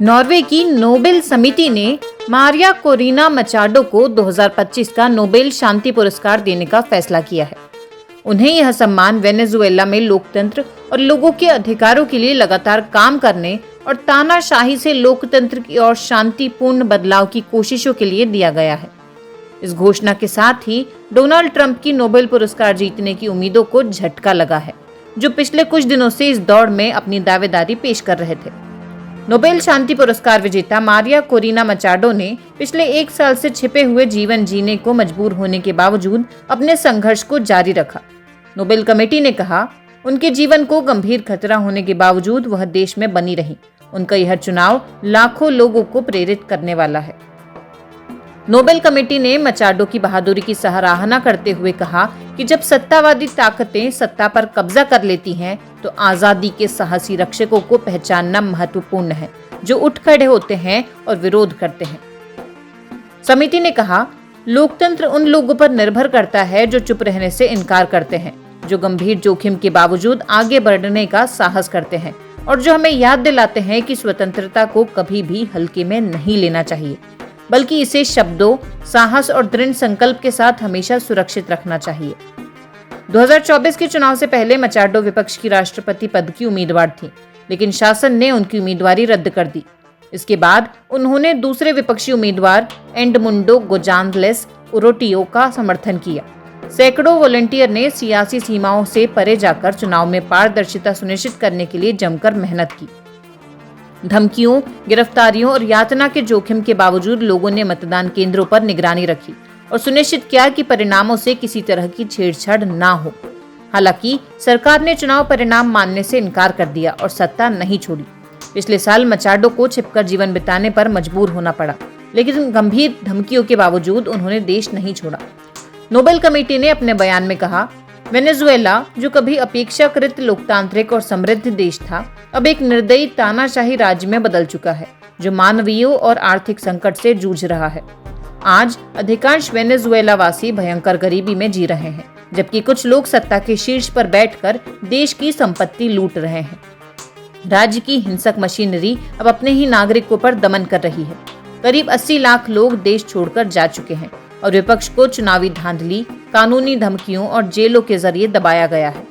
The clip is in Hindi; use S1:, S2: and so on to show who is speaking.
S1: नॉर्वे की नोबेल समिति ने मारिया कोरिना मचाडो को 2025 का नोबेल शांति पुरस्कार देने का फैसला किया है। उन्हें यह सम्मान वेनेजुएला में लोकतंत्र और लोगों के अधिकारों के लिए लगातार काम करने और तानाशाही से लोकतंत्र की ओर शांतिपूर्ण बदलाव की कोशिशों के लिए दिया गया है। इस घोषणा के साथ ही डोनाल्ड ट्रंप की नोबेल पुरस्कार जीतने की उम्मीदों को झटका लगा है, जो पिछले कुछ दिनों से इस दौड़ में अपनी दावेदारी पेश कर रहे थे। नोबेल शांति पुरस्कार विजेता मारिया कोरिना मचाडो ने पिछले 1 साल से छिपे हुए जीवन जीने को मजबूर होने के बावजूद अपने संघर्ष को जारी रखा। नोबेल कमेटी ने कहा, उनके जीवन को गंभीर खतरा होने के बावजूद वह देश में बनी रही। उनका यह चुनाव लाखों लोगों को प्रेरित करने वाला है। नोबेल कमेटी ने मचाडो की बहादुरी की सराहना करते हुए कहा कि जब सत्तावादी ताकतें सत्ता पर कब्जा कर लेती हैं, तो आजादी के साहसी रक्षकों को पहचानना महत्वपूर्ण है, जो उठ खड़े होते हैं और विरोध करते हैं। समिति ने कहा, लोकतंत्र उन लोगों पर निर्भर करता है जो चुप रहने से इनकार करते हैं, जो गंभीर जोखिम के बावजूद आगे बढ़ने का साहस करते हैं और जो हमें याद दिलाते हैं कि स्वतंत्रता को कभी भी हल्के में नहीं लेना चाहिए, बल्कि इसे शब्दों, साहस और दृढ़ संकल्प के साथ हमेशा सुरक्षित रखना चाहिए। 2024 के चुनाव से पहले मचाडो विपक्ष की राष्ट्रपति पद की उम्मीदवार थी, लेकिन शासन ने उनकी उम्मीदवारी रद्द कर दी। इसके बाद उन्होंने दूसरे विपक्षी उम्मीदवार एडमुंडो गोंजालेस उरोटियो का समर्थन किया। सैकड़ों वॉलंटियर ने सियासी सीमाओं से परे जाकर चुनाव में पारदर्शिता सुनिश्चित करने के लिए जमकर मेहनत की। धमकियों, गिरफ्तारियों और यातना के जोखिम के बावजूद लोगों ने मतदान केंद्रों पर निगरानी रखी और सुनिश्चित किया कि परिणामों से किसी तरह की छेड़छाड़ ना हो। हालांकि सरकार ने चुनाव परिणाम मानने से इनकार कर दिया और सत्ता नहीं छोड़ी। पिछले साल मचाडो को छिपकर जीवन बिताने पर मजबूर होना पड़ा, लेकिन गंभीर धमकियों के बावजूद उन्होंने देश नहीं छोड़ा। नोबेल कमेटी ने अपने बयान में कहा, वेनेजुएला, जो कभी अपेक्षाकृत लोकतांत्रिक और समृद्ध देश था, अब एक निर्दयी तानाशाही राज्य में बदल चुका है, जो मानवीय और आर्थिक संकट से जूझ रहा है। आज अधिकांश वेनेजुएला वासी भयंकर गरीबी में जी रहे हैं, जबकि कुछ लोग सत्ता के शीर्ष पर बैठकर देश की संपत्ति लूट रहे हैं। राज्य की हिंसक मशीनरी अब अपने ही नागरिकों पर दमन कर रही है। करीब 80 लाख लोग देश छोड़कर जा चुके हैं और विपक्ष को चुनावी धांधली, कानूनी धमकियों और जेलों के जरिए दबाया गया है।